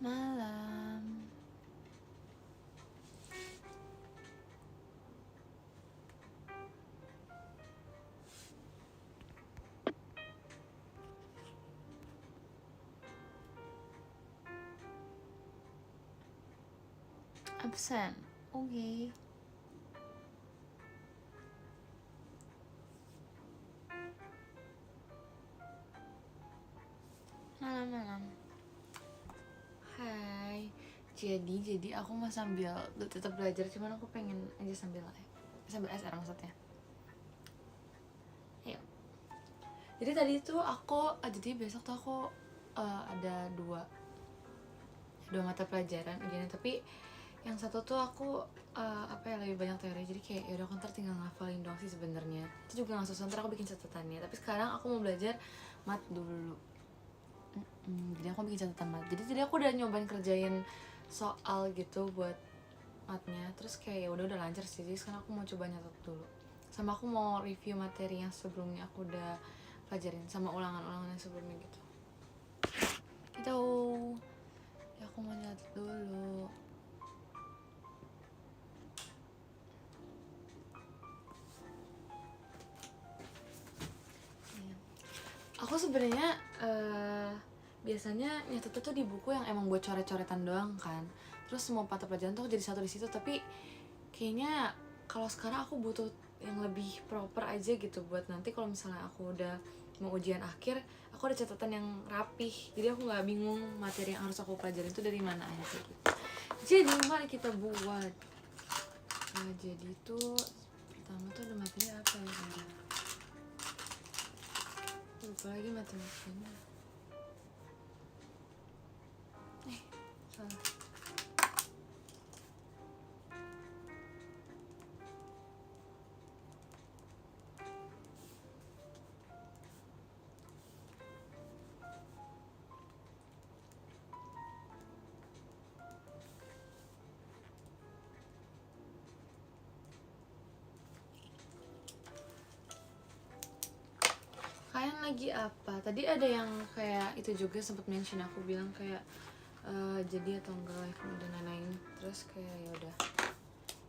malam. Absen. Oke. Malam. Hai. Jadi aku mau sambil tetap belajar, cuman aku pengen aja sambil SR maksudnya. Ayo. Jadi tadi tuh jadi besok tuh aku ada dua mata pelajaran ujiannya, tapi yang satu tuh aku lebih banyak teori, jadi kayak yaudah aku ntar tinggal ngafalin doang sih sebenarnya. Itu juga nggak susah, ntar aku bikin catatannya. Tapi sekarang aku mau belajar mat dulu. Jadi aku bikin catatan mat. Jadi tadi aku udah nyobain kerjain soal gitu buat matnya, terus kayak ya udah lancar sih. Jadi sekarang aku mau coba nyatet dulu, sama aku mau review materi yang sebelumnya aku udah pelajarin sama ulangan-ulangan yang sebelumnya gitu. Ya aku mau nyatet dulu. Aku sebenarnya biasanya nyatet tuh di buku yang emang buat coret-coretan doang kan. Terus semua mata pelajaran tuh jadi satu di situ. Tapi kayaknya kalau sekarang aku butuh yang lebih proper aja gitu, buat nanti kalau misalnya aku udah mau ujian akhir, aku ada catatan yang rapih. Jadi aku nggak bingung materi yang harus aku pelajarin itu dari mana aja gitu. Jadi mari kita buat. Nah, jadi tuh pertama tuh ada materi apa ya? Lupa lagi matematikanya. Salah. Kalian lagi apa? Tadi ada yang kayak itu juga sempat mention, aku bilang kayak jadi atau enggak live dan lain-lain. Terus kayak ya udah,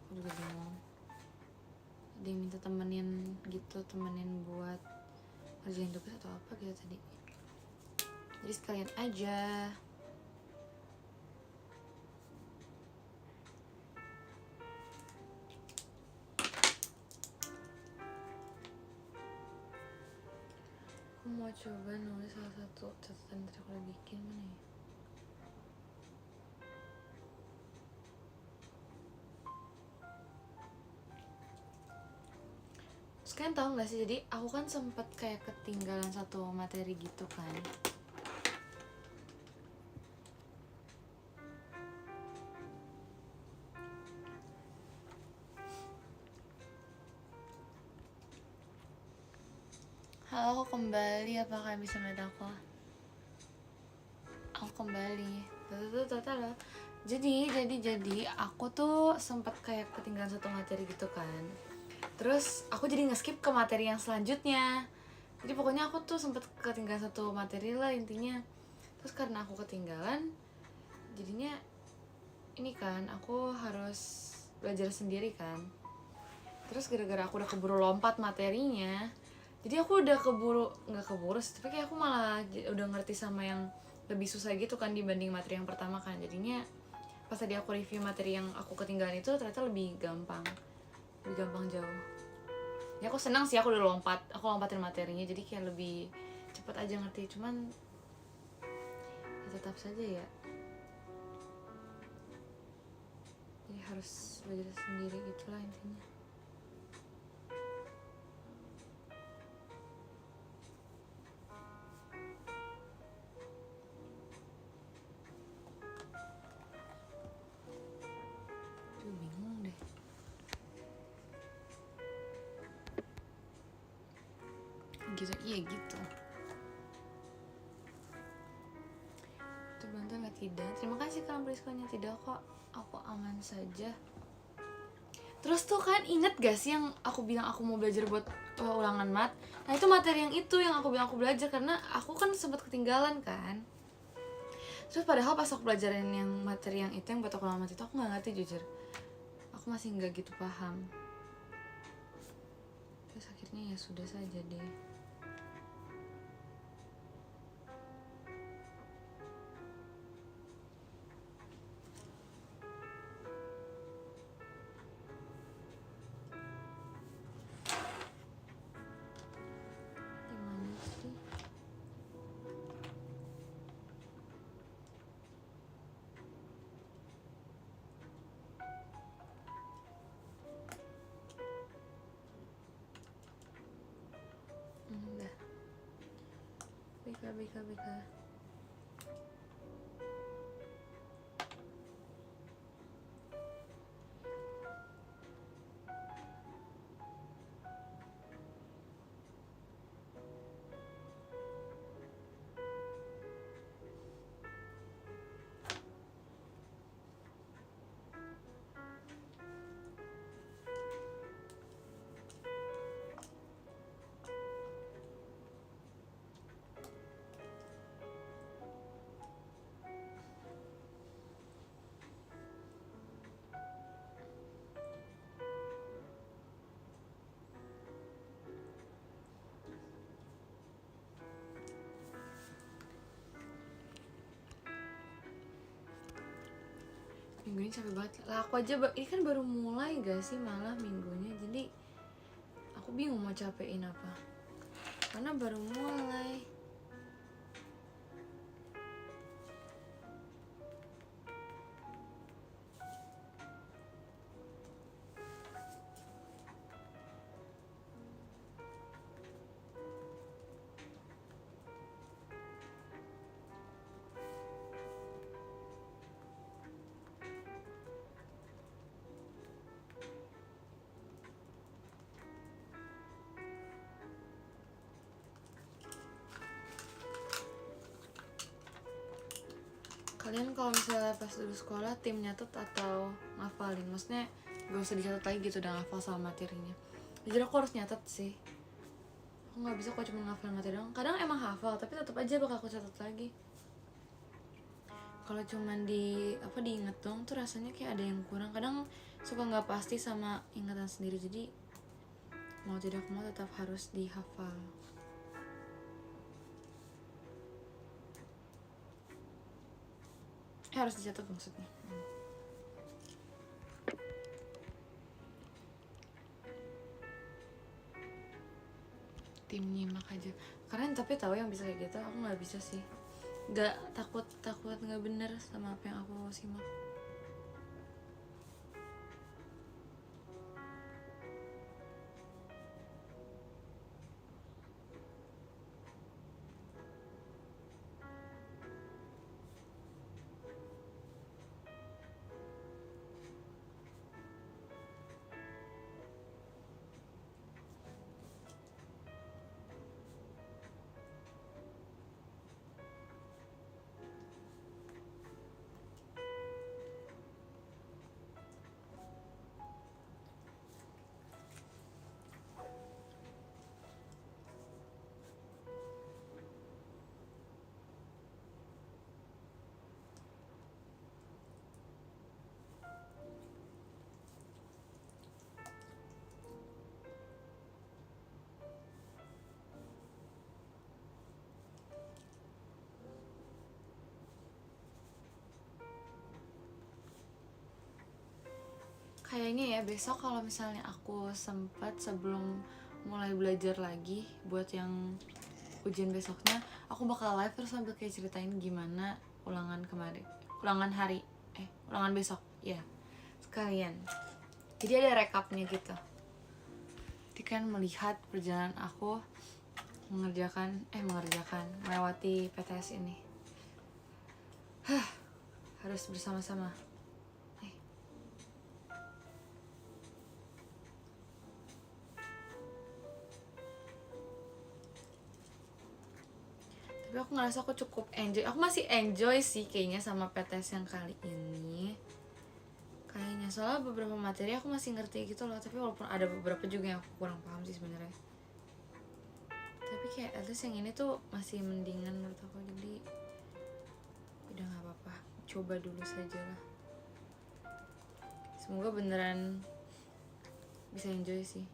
aku juga bingung. Ada yang minta temenin gitu, temenin buat ngerjain tugas atau apa gitu tadi. Jadi sekalian aja. Aku mau coba nulis salah satu catatan yang tadi aku udah bikin, mana ya? Terus kalian tau gak sih, jadi aku kan sempet kayak ketinggalan satu materi gitu kan. Halo, aku kembali. Apa kalian bisa melihat aku? Aku kembali. Jadi aku tuh sempet kayak ketinggalan satu materi gitu kan. Terus aku jadi nge-skip ke materi yang selanjutnya. Jadi pokoknya aku tuh sempet ketinggalan satu materi lah intinya. Terus karena aku ketinggalan, jadinya ini kan aku harus belajar sendiri kan. Terus gara-gara aku udah keburu lompat materinya, jadi aku udah nggak keburu sih, tapi kayak aku malah udah ngerti sama yang lebih susah gitu kan dibanding materi yang pertama kan. Jadinya pas tadi aku review materi yang aku ketinggalan itu ternyata lebih gampang jauh. Ya aku senang sih, aku lompatin materinya, jadi kayak lebih cepet aja ngerti. Cuman ya tetap saja ya, jadi harus belajar sendiri gitulah intinya. Bingung deh. Gitu, iya gitu. Itu bantuan gak? Tidak. Terima kasih kalian berisikonya. Tidak kok, aku aman saja. Terus tuh kan inget gak sih yang aku bilang aku mau belajar buat ulangan mat? Nah itu materi yang itu yang aku bilang aku belajar, karena aku kan sempat ketinggalan kan. Terus padahal pas aku pelajarin yang materi yang itu, yang buat aku lama itu, aku nggak ngerti jujur. Aku masih nggak gitu paham. Terus akhirnya ya sudah saja deh. Gimana sih? Udah. Bika. Minggu ini capek banget lah, aku aja ini kan baru mulai gak sih malah minggunya, jadi aku bingung mau capein apa karena baru mulai. Kalian kalau misalnya pas dulu sekolah tim nyatet atau ngafalin? Maksudnya gak usah dicatat lagi gitu, udah ngafal sama materinya. Jujur aku harus nyatet sih, aku gak bisa kok cuma ngafalin materi doang. Kadang emang hafal tapi tetap aja bakal aku catat lagi. Kalau cuman diinget dong tuh rasanya kayak ada yang kurang. Kadang suka nggak pasti sama ingatan sendiri, jadi mau tidak mau tetap harus dihafal. Harus dicatat maksudnya. Tim nyimak aja. Kalian tapi tahu yang bisa kayak gitu, aku nggak bisa sih. Nggak, takut nggak bener sama apa yang aku simak. Kayaknya ya besok kalau misalnya aku sempat sebelum mulai belajar lagi buat yang ujian besoknya, aku bakal live terus sambil kayak ceritain gimana ulangan kemarin, ulangan besok ya sekalian. Jadi ada rekapnya gitu. Jadi kan melihat perjalanan aku melewati PTS ini. Harus bersama-sama. Tapi aku ngerasa aku cukup enjoy. Aku masih enjoy sih kayaknya sama PTS yang kali ini. Kayaknya soalnya beberapa materi aku masih ngerti gitu loh. Tapi walaupun ada beberapa juga yang aku kurang paham sih sebenarnya. Tapi kayak at least yang ini tuh masih mendingan menurut aku. Jadi udah nggak apa-apa, coba dulu saja lah. Semoga beneran bisa enjoy sih.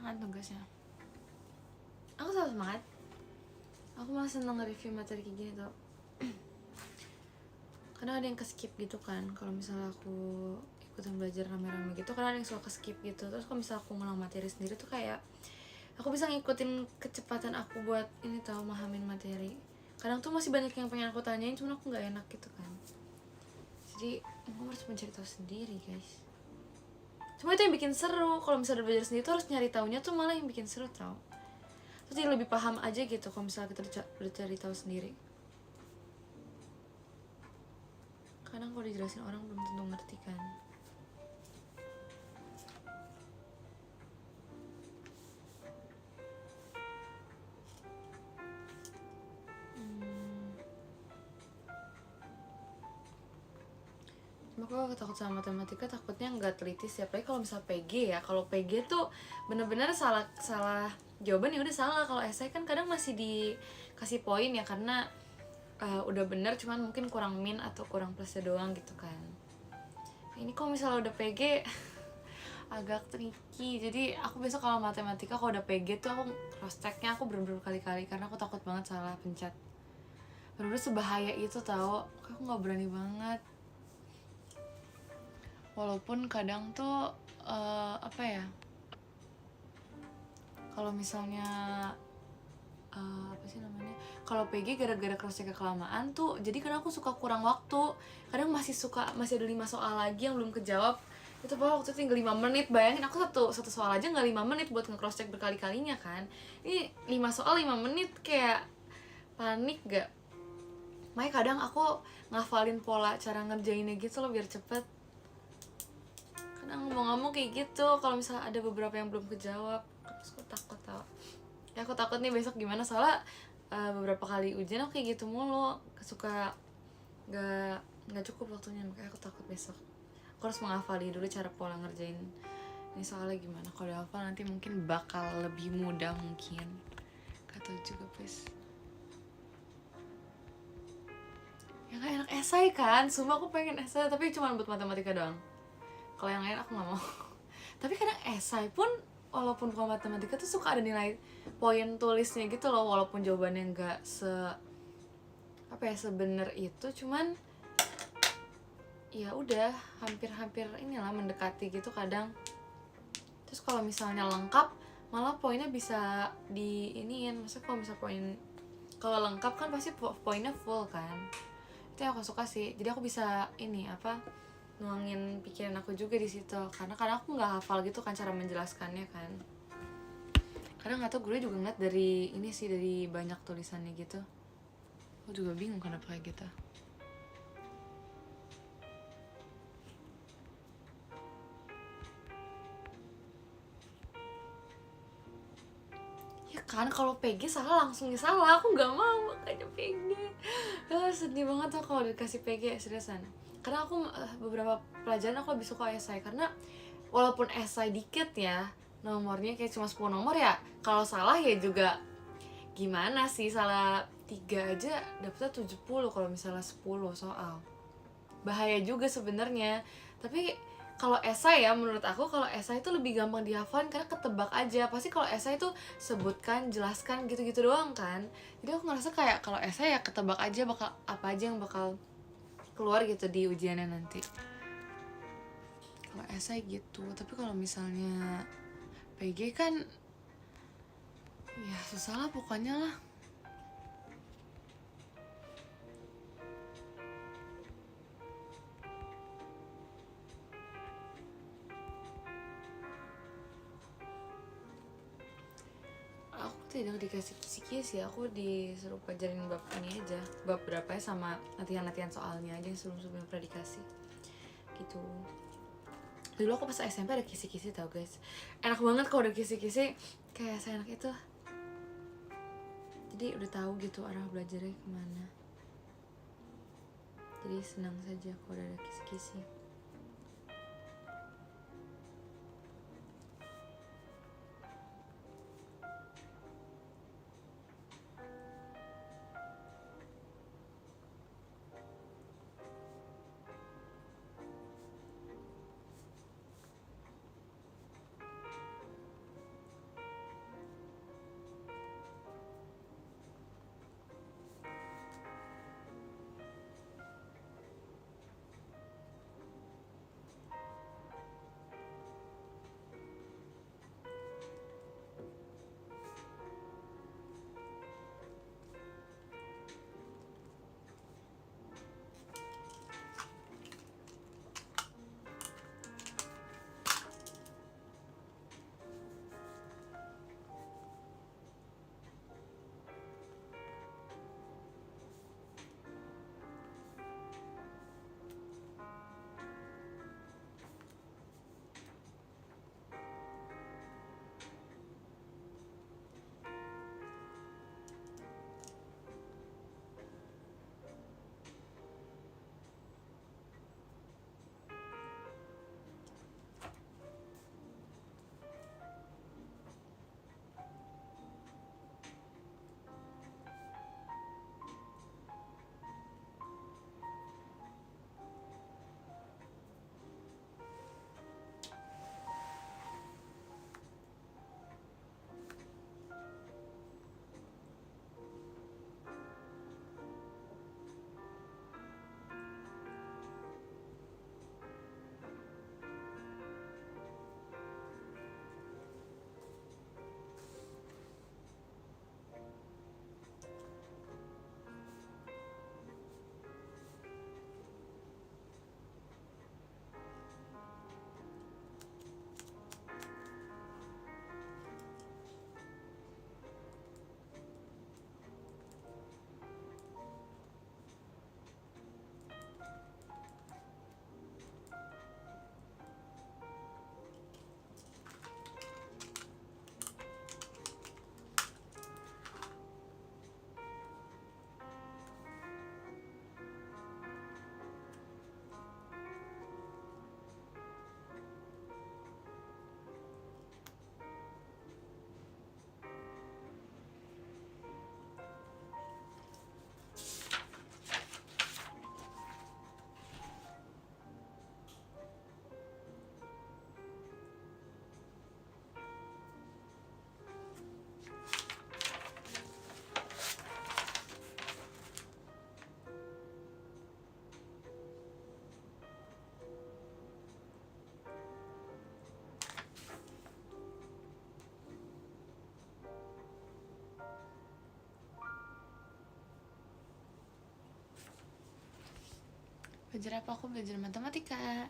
Semangat tugasnya. Aku selalu semangat. Aku malah seneng nge-review materi kayak gini tuh. Kadang ada yang ke-skip gitu kan. Kalau misalnya aku ikutan belajar rame-rame gitu, kadang ada yang suka ke-skip gitu. Terus kalau misalnya aku ngulang materi sendiri tuh kayak aku bisa ngikutin kecepatan aku buat ini tau, mahamin materi. Kadang tuh masih banyak yang pengen aku tanyain, cuman aku gak enak gitu kan. Jadi aku harus mencari tahu sendiri guys. Cuma itu yang bikin seru. Kalau misalnya belajar sendiri tuh harus nyari taunya tuh malah yang bikin seru tau. Terus jadi lebih paham aja gitu kalau misalnya kita cari tahu sendiri. Kadang kalau dijelasin orang belum tentu ngerti kan. Cuma kalau takut sama matematika takutnya nggak teliti sih. Apalagi kalau misalnya PG ya. Kalau PG tuh bener-bener salah jawaban ya udah salah. Kalau esai kan kadang masih dikasih poin ya karena udah bener, cuman mungkin kurang min atau kurang plusnya doang gitu kan. Ini kalau misalnya udah PG agak tricky. Jadi aku biasa kalau matematika kalau udah PG tuh aku cross checknya aku bener-bener kali-kali karena aku takut banget salah pencet. Bener-bener sebahaya itu tau. Aku nggak berani banget. Walaupun kadang tuh apa ya, kalau misalnya apa sih namanya, kalau PG gara-gara cross-check kelamaan tuh jadi kadang aku suka kurang waktu. Kadang masih ada 5 soal lagi yang belum kejawab. Itu padahal waktu itu tinggal 5 menit. Bayangin aku satu soal aja nggak 5 menit buat nge-cross-check berkali-kalinya kan. Ini 5 soal 5 menit, kayak panik gak? Makanya kadang aku ngafalin pola cara ngerjainnya gitu loh biar cepet. Kadang ngomong-ngomong kayak gitu kalau misalnya ada beberapa yang belum kejawab. Terus aku takut tau. Ya aku takut nih besok gimana, soalnya beberapa kali ujian aku kayak gitu mulu, suka nggak cukup waktunya. Makanya aku takut besok aku harus menghafali dulu cara pola ngerjain ini soalnya. Gimana kalau udah hafal nanti mungkin bakal lebih mudah mungkin, gak tau juga guys. Ya gak enak esai kan, sumpah aku pengen esai tapi cuma buat matematika doang. Kalau yang lain aku nggak mau. Tapi kadang esai pun walaupun bukan matematika tuh suka ada nilai poin tulisnya gitu loh, walaupun jawabannya nggak sebener itu, cuman ya udah hampir inilah mendekati gitu kadang. Terus kalau misalnya lengkap malah poinnya bisa diiniin. Maksudnya kalau misalnya poin kalau lengkap kan pasti poinnya full kan. Itu yang aku suka sih, jadi aku bisa ini apa, nuangin pikiran aku juga di situ, karena kadang aku nggak hafal gitu kan cara menjelaskannya kan. Kadang nggak tahu, gue juga ngeliat dari ini sih, dari banyak tulisannya gitu. Aku juga bingung kenapa kayak gitu. Ya kan, kalau PG salah langsungnya salah, aku nggak mau makanya PG. Sedih banget tuh kalau dikasih PG, seriusan. Karena aku beberapa pelajaran aku lebih suka esai, karena walaupun esai dikit ya nomornya, kayak cuma 10 nomor ya, kalau salah ya juga gimana sih, salah 3 aja dapetnya 70 kalau misalnya 10 soal. Bahaya juga sebenarnya. Tapi kalau esai ya, menurut aku kalau esai itu lebih gampang dihafalin karena ketebak aja. Pasti kalau esai itu sebutkan, jelaskan gitu-gitu doang kan. Jadi aku ngerasa kayak kalau esai ya ketebak aja bakal apa aja yang bakal keluar gitu di ujiannya nanti. Kalau esai gitu. Tapi kalau misalnya PG kan ya susah lah pokoknya lah. Aku tidak dikasih kisi-kisi, aku disuruh pelajarin bab ini aja, bab berapa ya, sama latihan-latihan soalnya aja yang sebelum-sebelumnya pernah dikasih gitu. Dulu aku pas SMP ada kisi-kisi tau guys, enak banget kalau ada kisi-kisi, kayak seenak itu. Jadi udah tahu gitu arah belajarnya kemana, jadi senang saja kalau udah ada kisi-kisi. Belajar apa? Aku belajar matematika.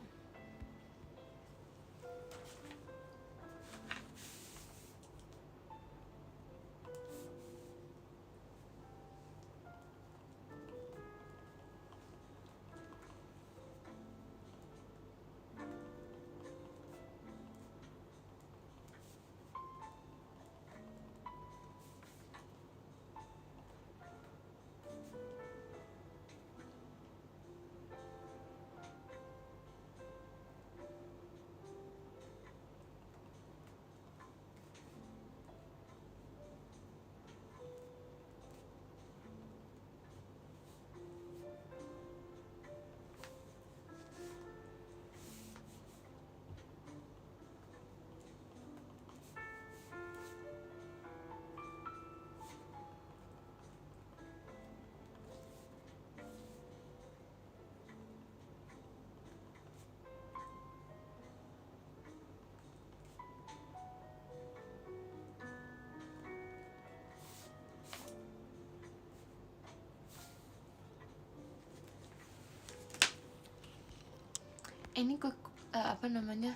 Ini apa namanya,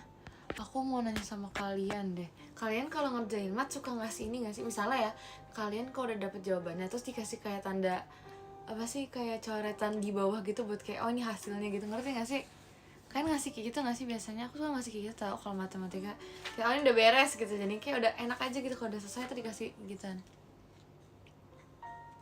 aku mau nanya sama kalian deh. Kalian kalau ngerjain mat suka ngasih ini gak sih? Misalnya ya, kalian kalau udah dapet jawabannya terus dikasih kayak tanda apa sih, kayak coretan di bawah gitu buat kayak oh ini hasilnya gitu, ngerti gak sih? Kalian ngasih kayak gitu gak sih biasanya? Aku suka ngasih kayak gitu tau kalau matematika, kayak oh ini udah beres gitu, jadi kayak udah enak aja gitu kalau udah selesai tuh dikasih gituan.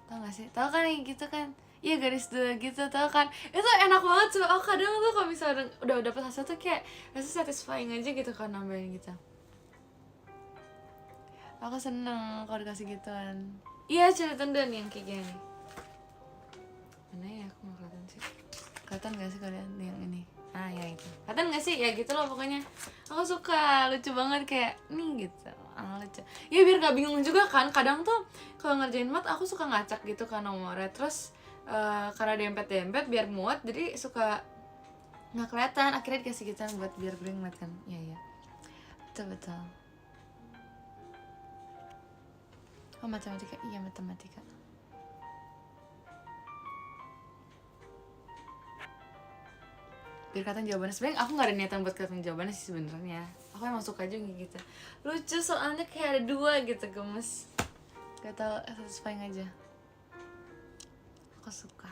Tau gak sih? Tau kan yang gitu kan? Iya, garis dua gitu, tau kan? Itu enak banget tuh. Aku kadang tuh kalau misalnya udah dapet hasil tuh kayak rasa satisfying aja gitu kan nambahin gitu. Aku seneng kalau dikasih gituan. Iya, cerita dan yang kayak gini. Mana ya, aku nggak kelihatan sih. Kelihatan gak sih kalian yang ini? Ah ya itu. Kelihatan gak sih? Ya gitu loh pokoknya. Aku suka, lucu banget kayak nih gitu. Lucu. Ya biar gak bingung juga kan. Kadang tuh kalau ngerjain mat aku suka ngacak gitu kan nomornya. Terus karena dempet-dempet biar muat, jadi suka nggak kelihatan. Akhirnya dikasih gituan buat biar gue ngeliat kan. Iya. Betul. Oh matematika, iya matematika. Biar kelihatan jawabannya. Sebenarnya aku nggak ada niatan buat kelihatan jawabannya sih sebenarnya. Aku emang suka aja gitu. Lucu soalnya kayak ada dua gitu, gemes. Gak tau, satisfying aja. Aku suka.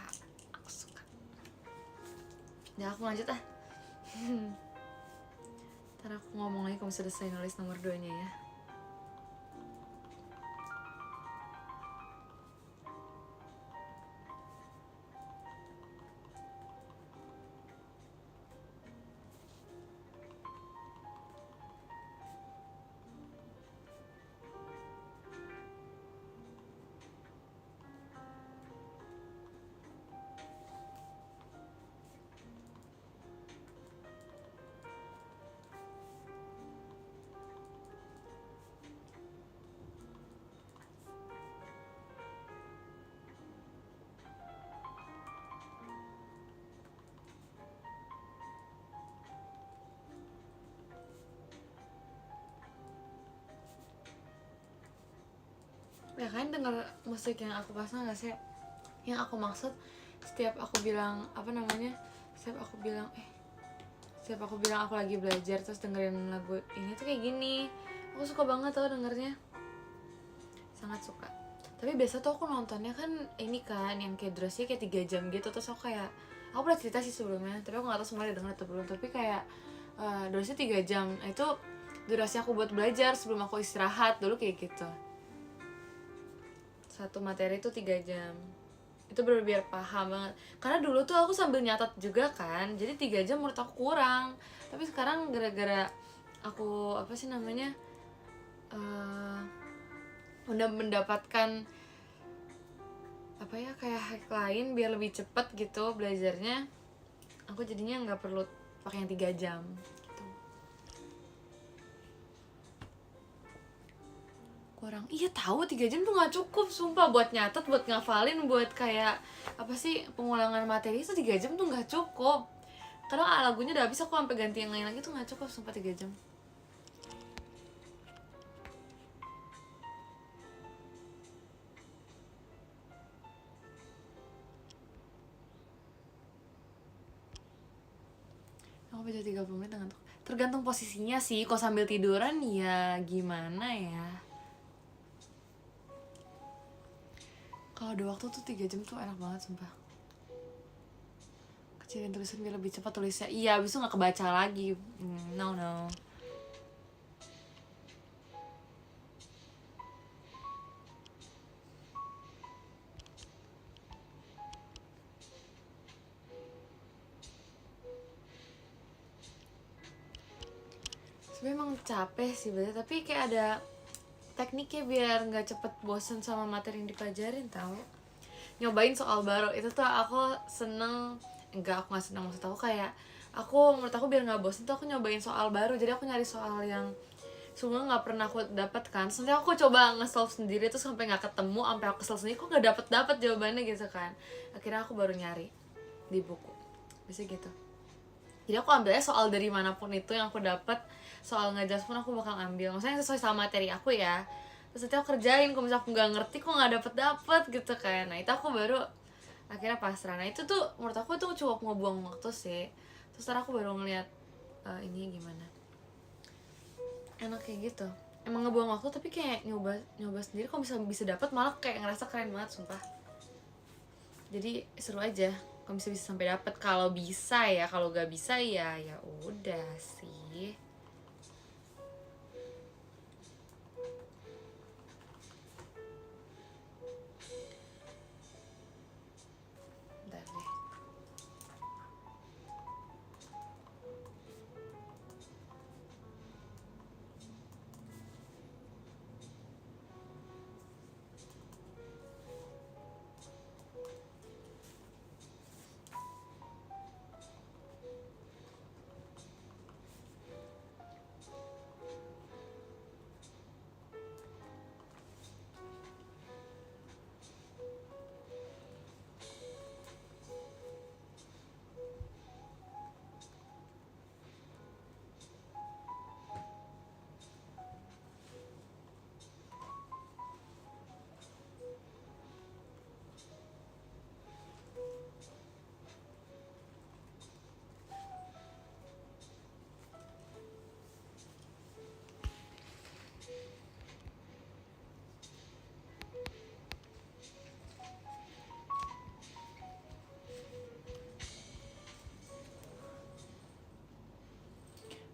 Ya aku lanjut ah. Ntar aku ngomong lagi kalau selesai nulis nomor 2-nya ya. Ya kalian denger musik yang aku pasang gak sih? Yang aku maksud setiap aku bilang apa namanya, setiap aku bilang aku lagi belajar terus dengerin lagu ini tuh kayak gini. Aku suka banget tau dengernya, sangat suka. Tapi biasa tuh aku nontonnya kan ini kan yang kayak durasinya kayak 3 jam gitu. Terus aku kayak, aku pernah cerita sih sebelumnya, tapi aku gak tau semuanya denger atau belum. Tapi kayak durasinya 3 jam, itu durasi aku buat belajar sebelum aku istirahat dulu kayak gitu. Satu materi itu 3 jam. Itu bener biar paham banget. Karena dulu tuh aku sambil nyatat juga kan, jadi 3 jam menurut aku kurang. Tapi sekarang gara-gara aku apa sih namanya, udah mendapatkan apa ya, kayak hack lain biar lebih cepet gitu belajarnya, aku jadinya nggak perlu pakai yang 3 jam gitu. Kurang, iya tahu 3 jam tuh nggak cukup sumpah buat nyatet, buat ngafalin, buat kayak apa sih pengulangan materi itu 3 jam tuh nggak cukup. Kadang lagunya udah habis aku sampai ganti yang lain lagi tuh nggak cukup sumpah 3 jam. aku baca 30 menit ngantuk. Tergantung posisinya sih. Kalau sambil tiduran ya gimana ya. Kalau ada waktu tuh 3 jam tuh enak banget sumpah. Kecilin tulisan biar lebih cepat tulisnya. Iya, abis itu gak kebaca lagi. No. Sebenernya emang capek sih berarti, tapi kayak ada tekniknya biar gak cepet bosen sama materi yang dipelajarin tau. Nyobain soal baru, itu tuh aku seneng. Enggak, aku gak seneng, maksud aku kayak menurut aku biar gak bosen tuh aku nyobain soal baru. Jadi aku nyari soal yang sebenernya gak pernah aku dapet kan. Nanti aku coba nge-solve sendiri tuh sampai gak ketemu, sampai aku kesel sendiri, kok gak dapet jawabannya gitu kan. Akhirnya aku baru nyari di buku, biasanya gitu. Jadi aku ambilnya soal dari manapun itu yang aku dapet, soal ngejelas pun aku bakal ambil, maksudnya sesuai sama materi aku ya. Terus nanti aku kerjain, kalau misalnya aku gak ngerti kok gak dapet gitu kan. Nah itu aku baru akhirnya pasrah. Nah itu tuh menurut aku itu cukup ngebuang waktu sih. Terus ntar aku baru ngeliat ini gimana, enak kayak gitu. Emang ngebuang waktu tapi kayak nyoba sendiri kalau bisa dapet malah kayak ngerasa keren banget sumpah. Jadi seru aja kalau bisa sampai dapet. Kalau bisa ya, kalau gak bisa ya udah sih. Bentar deh.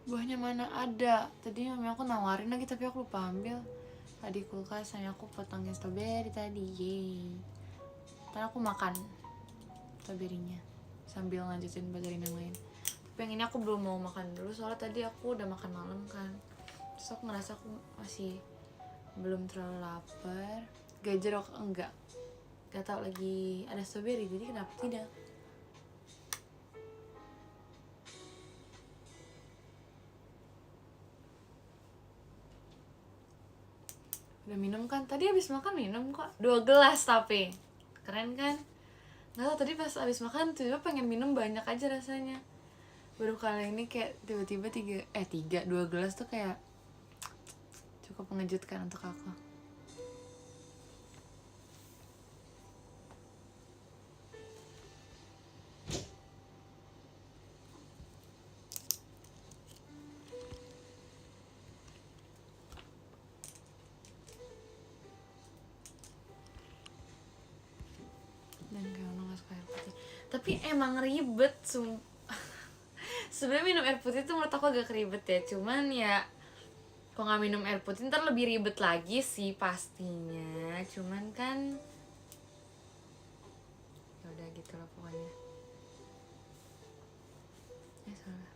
Buahnya mana ada, tadi mami aku nawarin lagi tapi aku lupa ambil. Tadi kulkas hanya aku potongin strawberry tadi, yeay. Ntar aku makan strawberrynya sambil lanjutin pelajaran yang lain. Tapi yang ini aku belum mau makan dulu soalnya tadi aku udah makan malam kan. Terus aku ngerasa aku masih belum terlalu lapar. Gajerok enggak, gak tau lagi ada strawberry jadi kenapa tidak. Udah minum kan? Tadi habis makan minum kok 2 gelas tapi keren kan? Nggak tau tadi pas habis makan tiba-tiba pengen minum banyak aja rasanya. Baru kali ini kayak tiba-tiba 2 gelas tuh kayak cukup mengejutkan untuk aku. Dan kayak nggak suka air putih. Tapi emang ribet sebenarnya minum air putih tuh menurut aku agak ribet ya. Cuman ya kalau nggak minum air putih ntar lebih ribet lagi sih pastinya. Cuman kan ya udah gitu lah pokoknya. Salah.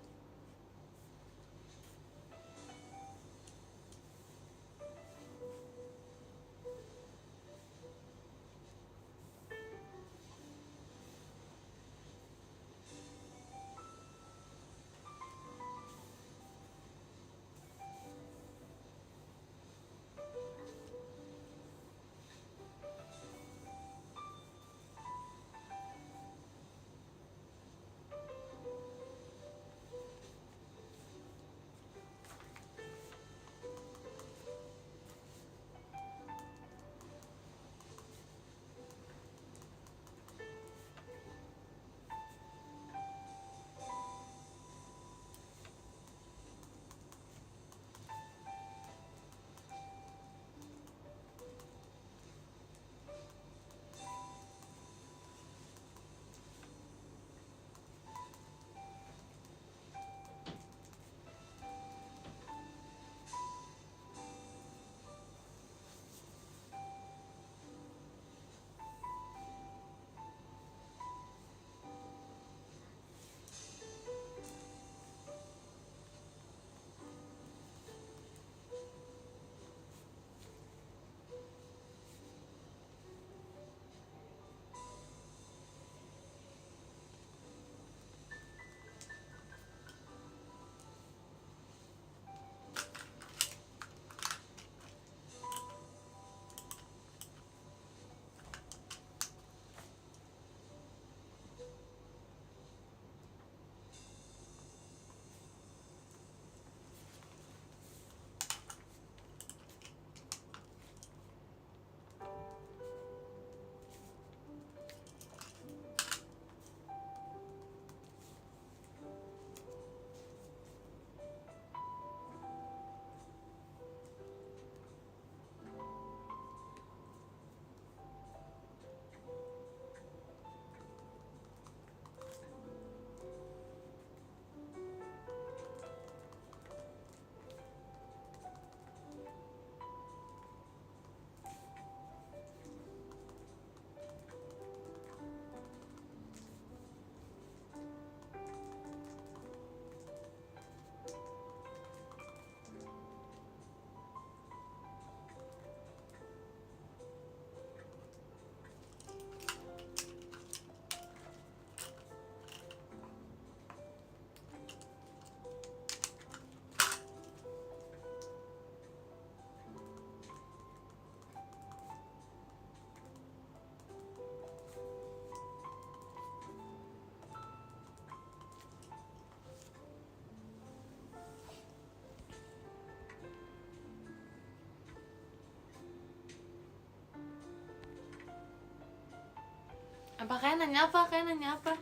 Apa kalian nanya apa? Kalian nanya apa?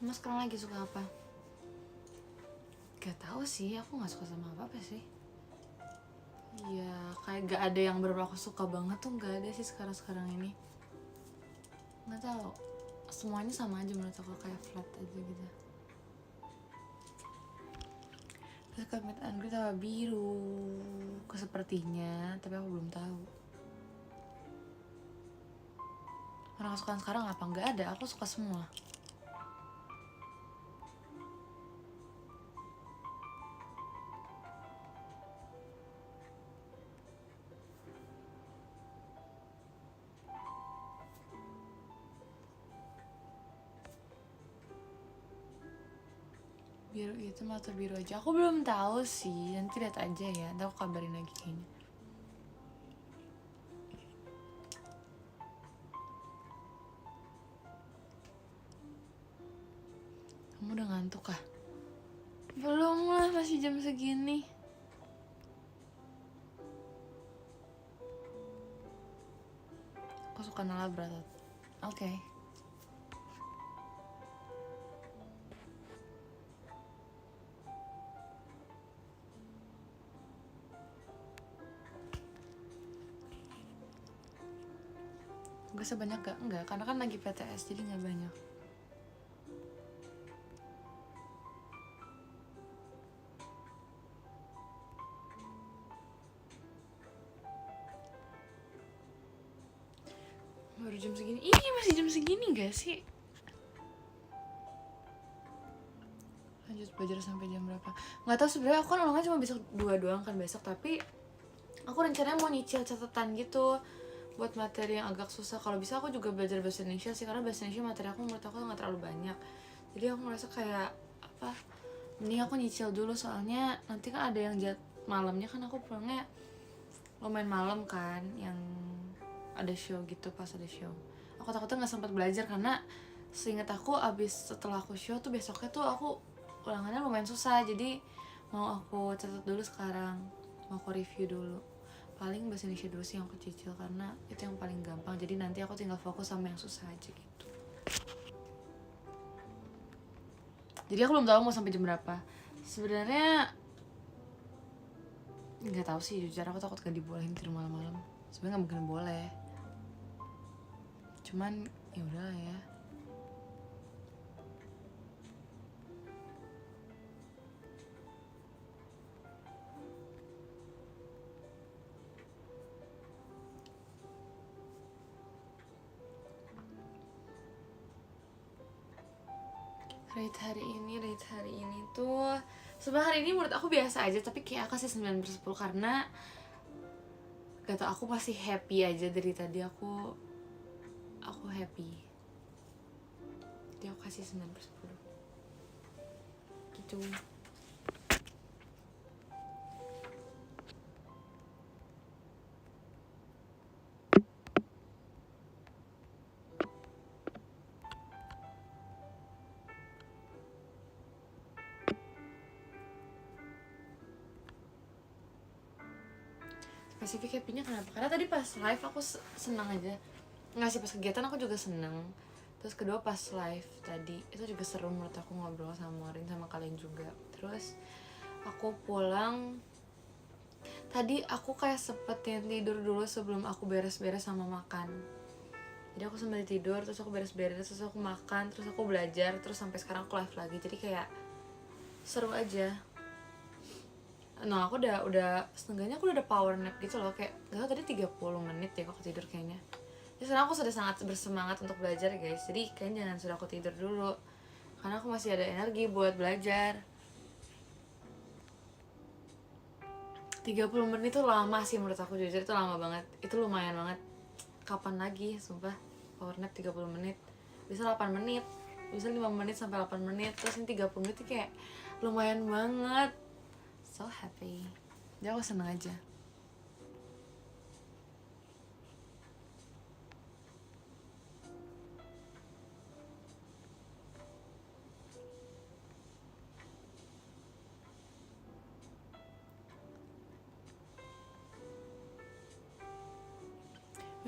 Mas sekarang lagi suka apa? Gak tahu sih, aku nggak suka sama apa sih. Ya kayak gak ada yang bener aku suka banget tuh, gak ada sih sekarang ini. Nggak tahu, semuanya sama aja menurut aku, kayak flat aja gitu. Terus komitmen gue tambah biru, sepertinya, tapi aku belum tahu. Orang kesukaan sekarang apa? Nggak ada, aku suka semua. Biru itu atau biru aja, aku belum tahu sih, nanti lihat aja ya, nanti aku kabarin lagi kayaknya. Kamu udah ngantuk kah? Belum lah, masih jam segini. Aku suka Nala Bratot. Oke. Gak sebanyak gak? Enggak, karena kan lagi PTS jadi gak banyak. Baru jam segini? Ih, masih jam segini gak sih? Lanjut belajar sampai jam berapa? Gak tau sebenarnya, aku kan ulangan cuma besok 2 doang kan besok, tapi aku rencananya mau nyicil catatan gitu buat materi yang agak susah. Kalau bisa aku juga belajar bahasa Indonesia sih, karena bahasa Indonesia materi aku menurut aku gak terlalu banyak. Jadi aku ngerasa kayak apa, mending aku nyicil dulu, soalnya nanti kan ada yang malamnya kan aku pulangnya lumayan malam kan, yang ada show gitu. Pas ada show aku takutnya nggak sempat belajar, karena seingat aku abis setelah aku show tuh besoknya tuh aku ulangannya lumayan susah. Jadi mau aku catat dulu sekarang, mau aku review dulu. Paling bahasa Indonesia dulu sih yang aku cicil, karena itu yang paling gampang. Jadi nanti aku tinggal fokus sama yang susah aja gitu. Jadi aku belum tahu mau sampai jam berapa sebenarnya. Nggak tahu sih jujur, aku takut gak dibolehin tidur malam-malam. Sebenarnya nggak mungkin boleh, cuman ya udahlah ya. Rate hari ini tuh sebenarnya hari ini menurut aku biasa aja, tapi kayak aku kasih 9/10 karena gak tau, aku masih happy aja dari tadi. Aku happy, jadi aku kasih 9/10 gitu. Spesifik happy-nya kenapa? Karena tadi pas live aku senang aja. Nggak sih, pas kegiatan aku juga seneng. Terus kedua pas live tadi itu juga seru menurut aku, ngobrol sama Marin sama kalian juga. Terus aku pulang tadi aku kayak sempetin tidur dulu sebelum aku beres-beres sama makan. Jadi aku sambil tidur, terus aku beres-beres, terus aku makan, terus aku belajar, terus sampai sekarang aku live lagi. Jadi kayak seru aja. Nah aku udah setengahnya aku udah power nap gitu loh, kayak gak tau tadi 30 menit ya aku tidur kayaknya. Jadi sekarang aku sudah sangat bersemangat untuk belajar guys. Jadi kayaknya jangan sudah aku tidur dulu, karena aku masih ada energi buat belajar. 30 menit itu lama sih menurut aku, jujur itu lama banget. Itu lumayan banget. Kapan lagi sumpah power nap 30 menit. Bisa 8 menit, bisa 5 menit sampai 8 menit. Terus ini 30 menit itu kayak lumayan banget. So happy. Jadi aku seneng aja.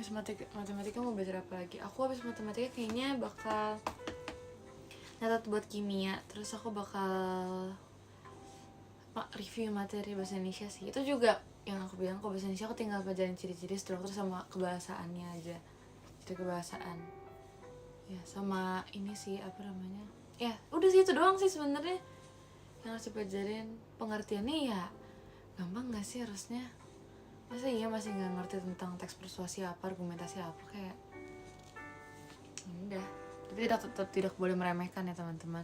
habis matematika mau belajar apa lagi? Aku habis matematika kayaknya bakal nyatat buat kimia, terus aku bakal review materi bahasa Indonesia sih. Itu juga yang aku bilang, kok bahasa Indonesia aku tinggal pelajarin ciri-ciri struktur sama kebahasaannya aja, ciri kebahasaan ya, sama ini sih apa namanya ya, udah sih itu doang sih sebenarnya yang harus dipelajarin. Pengertiannya ya gampang gak sih harusnya? Masa iya masih nggak ngerti tentang teks persuasi apa, argumentasi apa, kayak udah. Tapi tetap tidak boleh meremehkan ya teman-teman.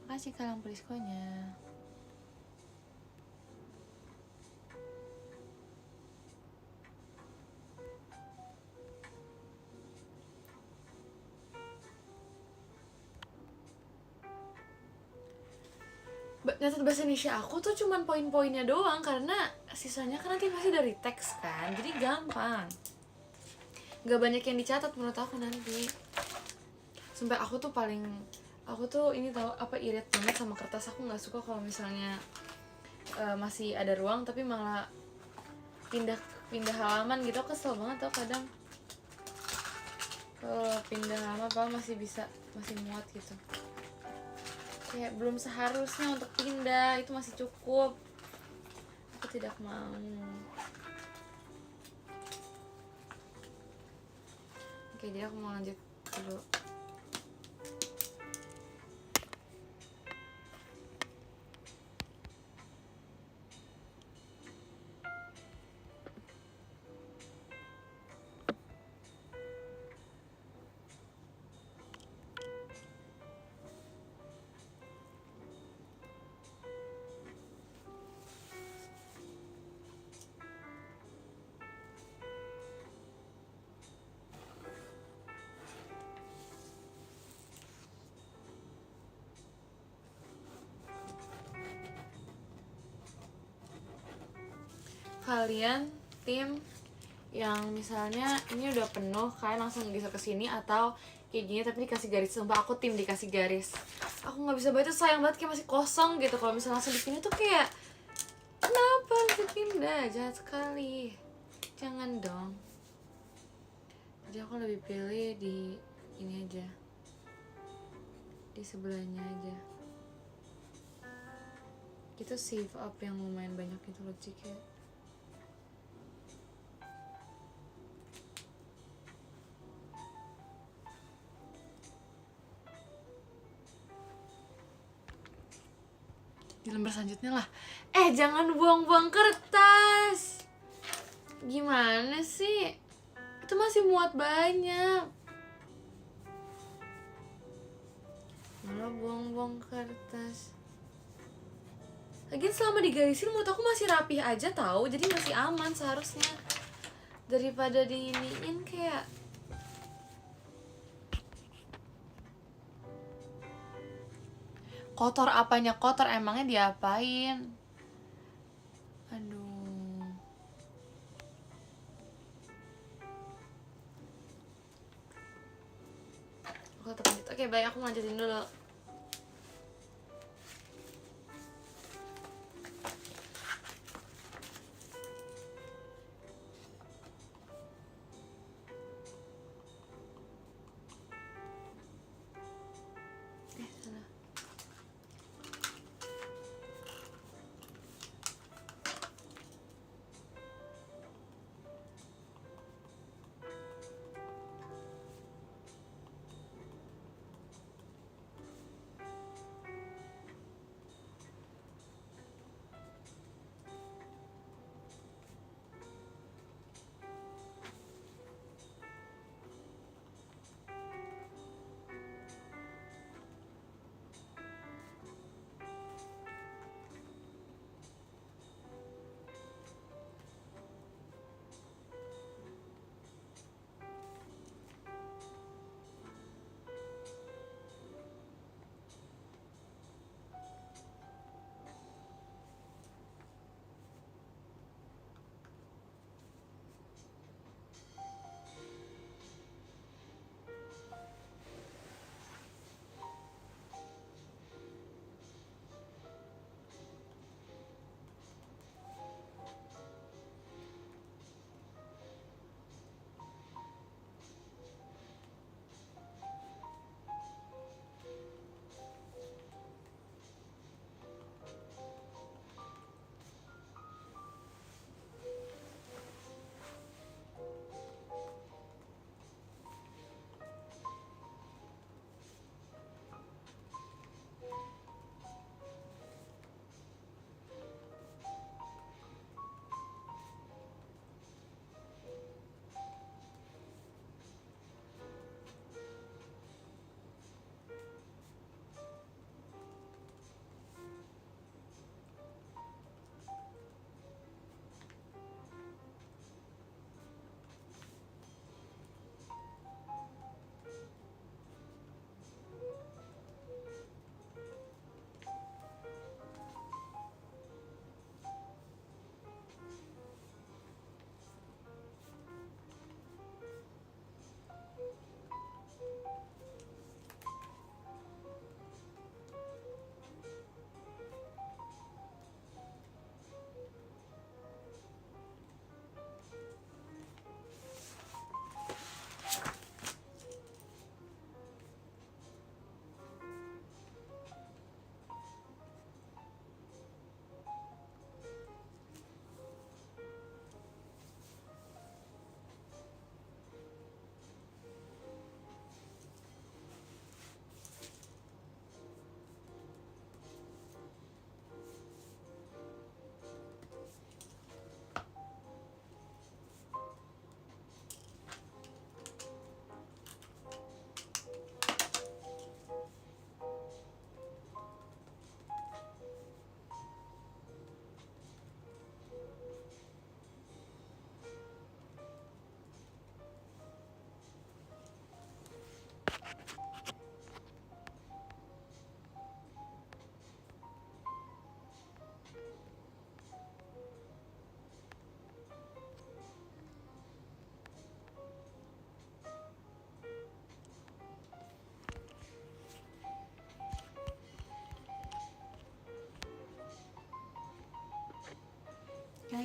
Makasih Kalang Priskonya. Nyatet bahasa Indonesia aku tuh cuman poin-poinnya doang, karena sisanya kan nanti pasti dari teks kan, jadi gampang. Gak banyak yang dicatat menurut aku nanti. Sampai aku tuh ini tahu apa, irit banget sama kertas. Aku nggak suka kalau misalnya masih ada ruang tapi malah pindah halaman gitu. Aku kesel banget tau kadang kalau pindah halaman apa masih muat gitu. Kayak belum seharusnya untuk pindah, itu masih cukup. Aku tidak mau. Oke, jadi aku mau lanjut dulu. Kalian tim yang misalnya ini udah penuh, kalian langsung geser ke sini atau kayak gini tapi dikasih garis. Sumpah aku tim dikasih garis. Aku nggak bisa baca, sayang banget, kayak masih kosong gitu. Kalau misalnya langsung dipindah tuh kayak kenapa harus dipindah, jahat sekali. Jangan dong. Jadi aku lebih pilih di ini aja, di sebelahnya aja. Itu save up yang lumayan banyak itu loh Cik ya. Di lembar selanjutnya lah. Jangan buang-buang kertas. Gimana sih? Itu masih muat banyak. Malah buang-buang kertas. Lagian selama digarisin menurut aku masih rapih aja tahu. Jadi masih aman seharusnya. Daripada diiniin kayak kotor. Apanya kotor, emangnya diapain? Aduh. Aku tetap lanjut. Oke, baik, aku lanjutin dulu. Salah.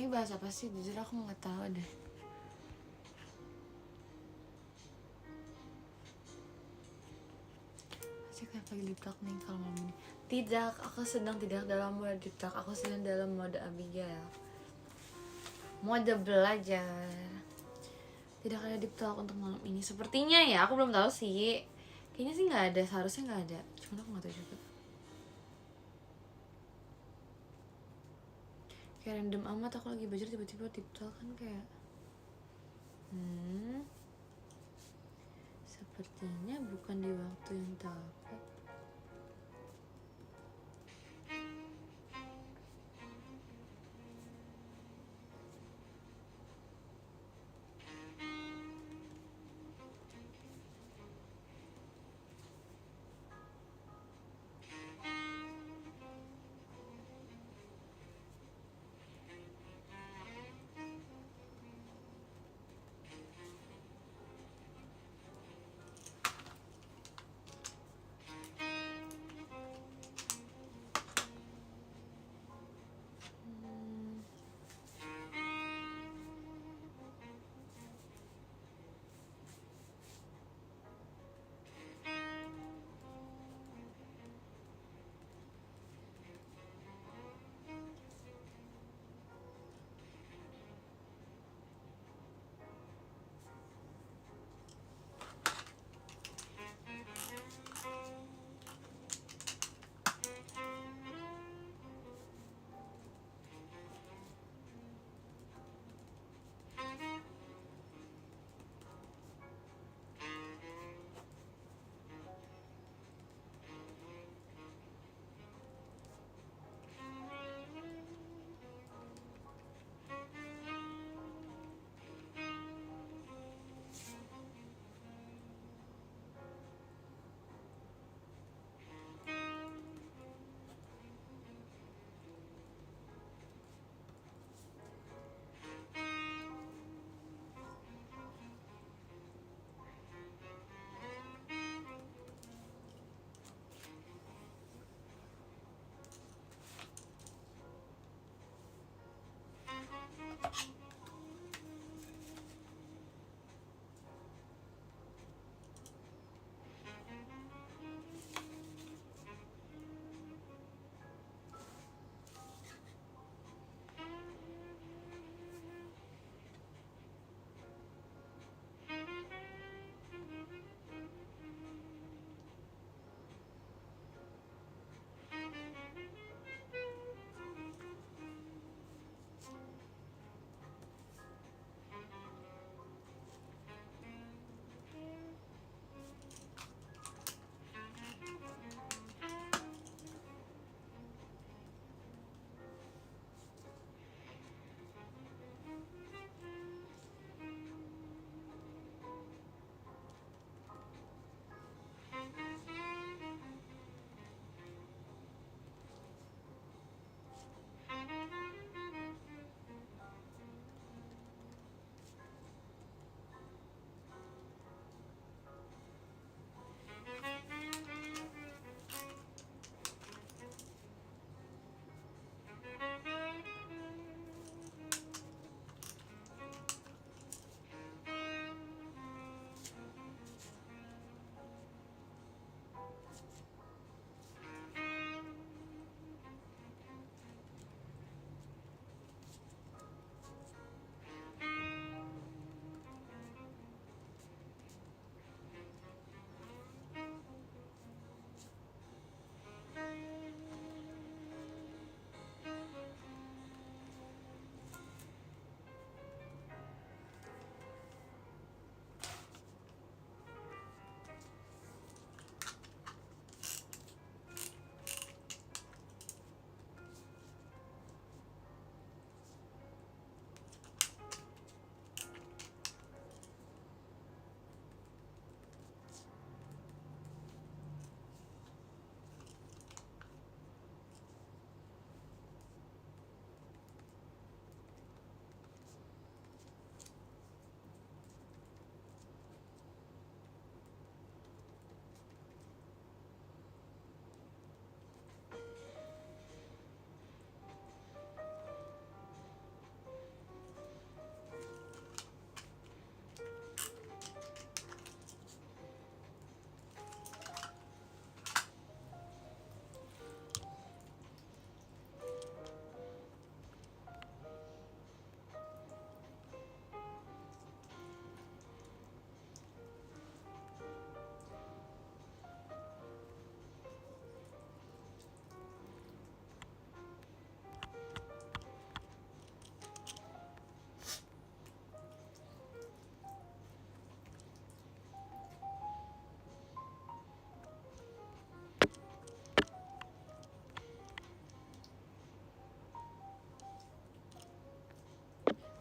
Enaknya bahas apa sih? Jujur aku nggak tahu deh. Masih kayak lagi deep talk nih kalau malam ini. Tidak, aku sedang tidak dalam mode deep talk. Aku sedang dalam mode Abigail. Mode belajar. Tidak ada deep talk untuk malam ini. Sepertinya ya, aku belum tahu sih. Kayaknya sih nggak ada, seharusnya nggak ada. Cuma aku nggak tahu juga. Kayak random amat aku lagi belajar tiba-tiba deep talk kan kayak. Sepertinya bukan di waktu yang tepat.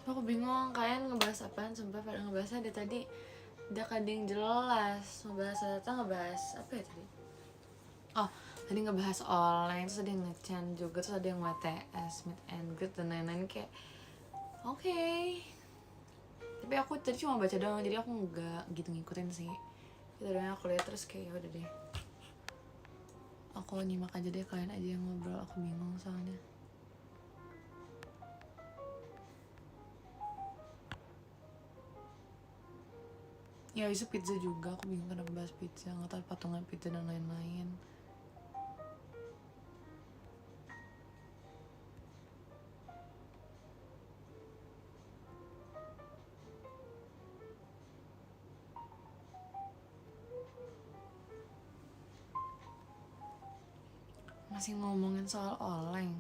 Aku bingung kalian ngebahas apaan, sumpah pada ngebahasnya dari tadi udah kadang jelas. Ngebahas data, ngebahas apa ya tadi? Oh, tadi ngebahas online, terus ada yang ngechan juga, terus ada yang WTS, meet and greet dan lain-lain kayak oke. Tapi aku tadi cuma baca doang, jadi aku nggak gitu ngikutin sih. Itu doang aku lihat terus kayak udah deh. Aku nyimak aja deh, kalian aja yang ngobrol, aku bingung soalnya. Ya isu pizza juga, aku bingung kenapa bahas pizza, nggak tahu patungan pizza dan lain-lain. Masih ngomongin soal online,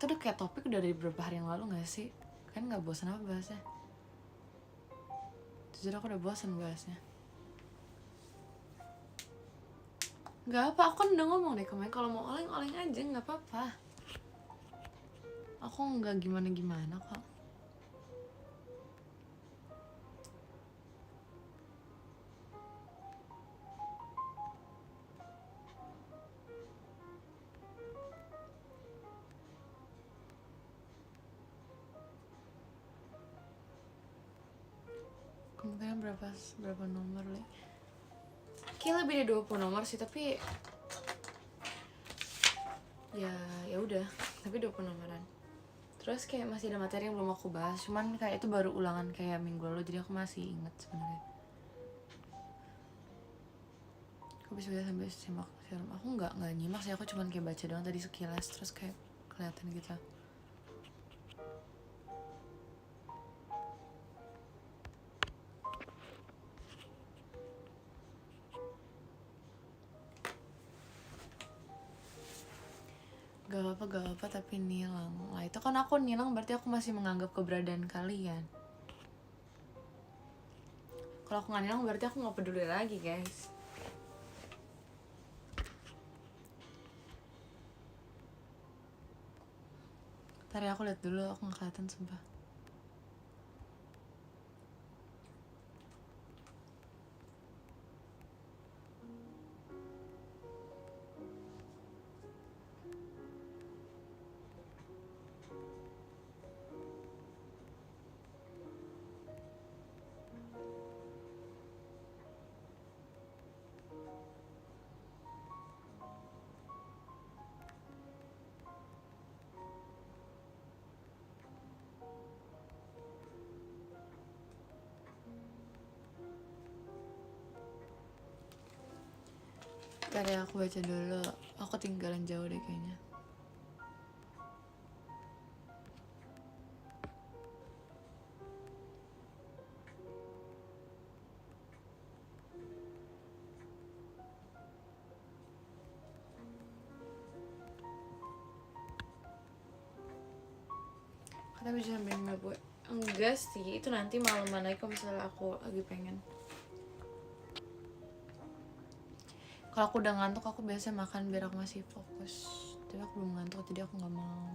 itu udah kayak topik udah dari beberapa hari yang lalu nggak sih? Kan nggak bosan apa bahasnya? Jujur aku udah bosan bahasnya. Nggak apa, aku kan udah ngomong deh kemarin kalau mau oleng aja nggak apa-apa. Aku nggak gimana-gimana kok. Kemungkinan berapa nomor li? Kayak lebih dari 20 nomor sih, tapi ya udah, tapi 20 nomoran. Terus kayak masih ada materi yang belum aku bahas, cuman kayak itu baru ulangan kayak minggu lalu, jadi aku masih inget sebenarnya. Aku bisa sambil simak film. Aku nggak nyimak sih, aku cuman kayak baca doang tadi sekilas, terus kayak kelihatan gitu. Gak apa-apa tapi nilang lah. Itu kan aku nilang berarti aku masih menganggap keberadaan kalian. Kalau aku nggak nilang berarti aku nggak peduli lagi guys. Ntar ya aku lihat dulu, aku nggak kelihatan sumpah. Ntar ya aku baca dulu, aku tinggalan jauh deh kayaknya. Kata bisa sampai 5 buat. Enggak sih, itu nanti malaman lagi kalau misalnya aku lagi pengen. Kalau aku udah ngantuk, aku biasanya makan biar aku masih fokus. Tapi aku belum ngantuk, jadi aku nggak mau.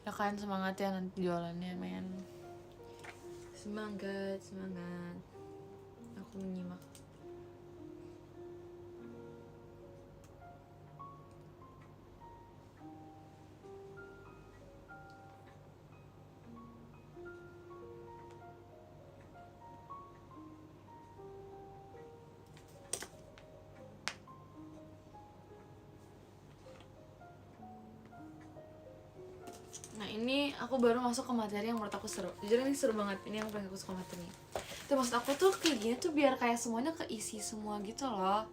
Ya kan, semangat ya nanti jualannya men. Semangat. Aku menyimak. Nah ini aku baru masuk ke materi yang menurut aku seru. Jujur ini seru banget, ini yang paling aku suka materi. Tapi maksud aku tuh kayak gini tuh biar kayak semuanya keisi semua gitu loh.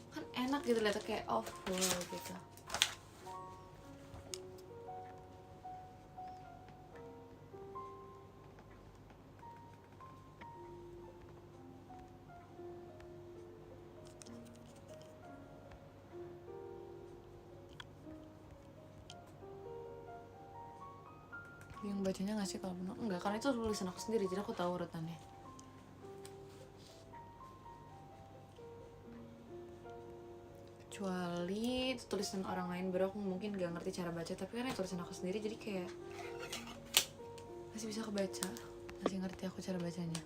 Kan enak gitu liatnya kayak full gitu. yang bacanya nggak sih kalau penuh? Enggak, karena itu tulisan aku sendiri, jadi aku tahu urutannya. Kecuali itu tulisan orang lain, baru aku mungkin gak ngerti cara baca. Tapi kan itu tulisan aku sendiri, jadi kayak masih bisa kebaca, masih ngerti aku cara bacanya.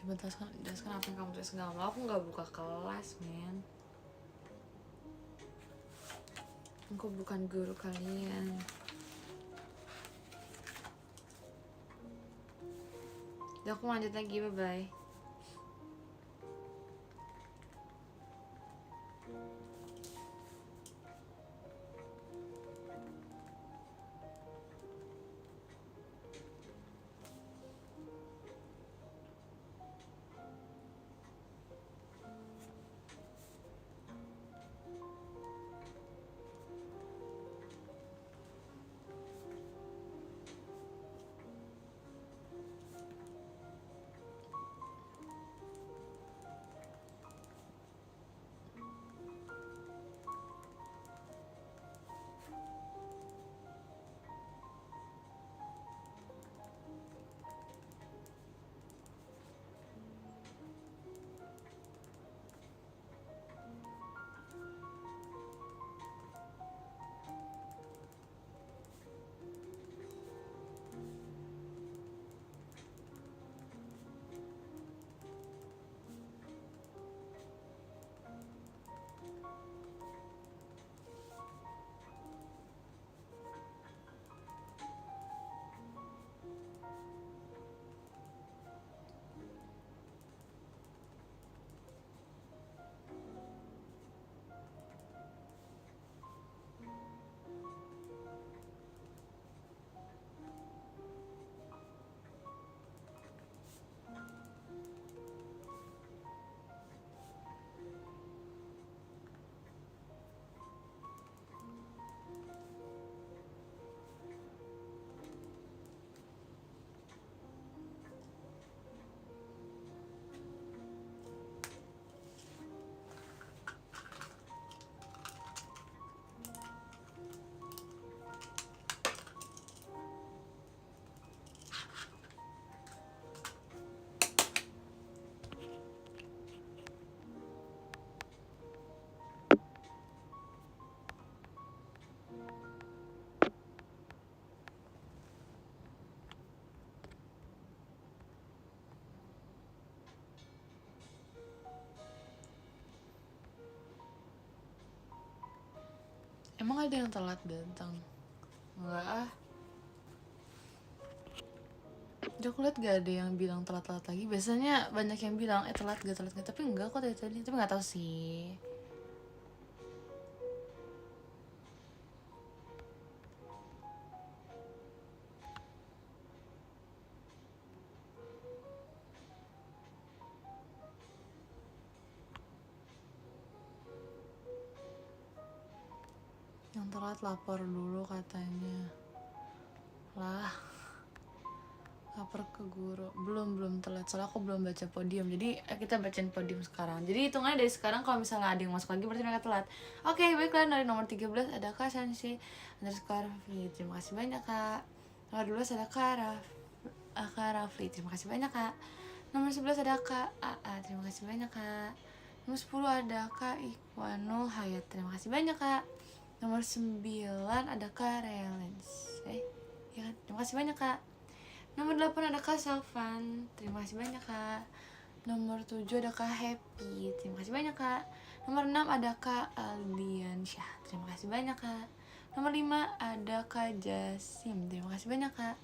Coba jelaskan apa yang kamu tulis. Gak mau, aku gak buka kelas, men. Aku bukan guru kalian. Udah, aku lanjut lagi, bye-bye. Emang ada yang telat datang? Enggak ah. Udah, aku liat gak ada yang bilang telat-telat lagi. Biasanya banyak yang bilang telat gak. Tapi enggak kok dari tadi. Tapi gak tahu sih. Yang telat lapor dulu katanya. Lah, lapor ke guru. Belum telat, soalnya aku belum baca podium. Jadi kita bacain podium sekarang. Jadi hitungannya dari sekarang kalau misalnya ada yang masuk lagi berarti mereka telat. Oke, baiklah. Dari nomor 13 ada Kak Sansi underscore Rafli. Terima kasih banyak Kak. Nomor 12 ada Kak Rafli. Terima kasih banyak Kak. Nomor 11 ada Kak AA. Terima kasih banyak Kak. Nomor 10 ada Kak Ikhwanul Hayat. Terima kasih banyak Kak. Nomor 9 ada Kak Relens. Ya kan? Terima kasih banyak Kak. Nomor 8 ada Kak Salvan. Terima kasih banyak Kak. Nomor 7 ada Kak Happy. Terima kasih banyak Kak. Nomor 6 ada Kak Aldiansyah. Terima kasih banyak Kak. Nomor 5 ada Kak Jasim. Terima kasih banyak Kak.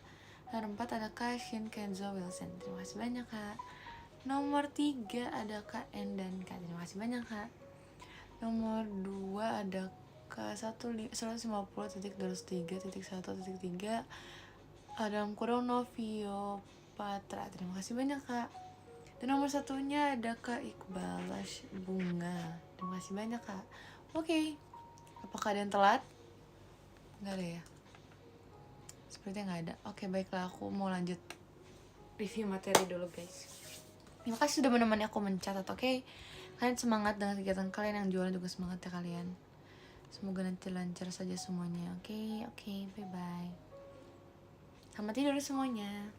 Nomor 4 ada Kak Shin Kenzo Wilson. Terima kasih banyak Kak. Nomor 3 ada Kak Endan Kak. Terima kasih banyak Kak. Nomor 2 ada Kak 150.203.1.3 dalam kurung Novio Patra. Terima kasih banyak Kak. Dan nomor satunya ada Kak Iqbal Bunga. Terima kasih banyak Kak. Oke. Apakah ada yang telat? Nggak ada ya? Sepertinya nggak ada. Oke, baiklah, aku mau lanjut. review materi dulu guys. Terima kasih sudah menemani aku mencatat, oke? Kalian semangat dengan kegiatan kalian, yang jualan juga semangat ya kalian. Semoga nanti lancar saja semuanya, oke? Oke, bye-bye. Selamat tidur semuanya.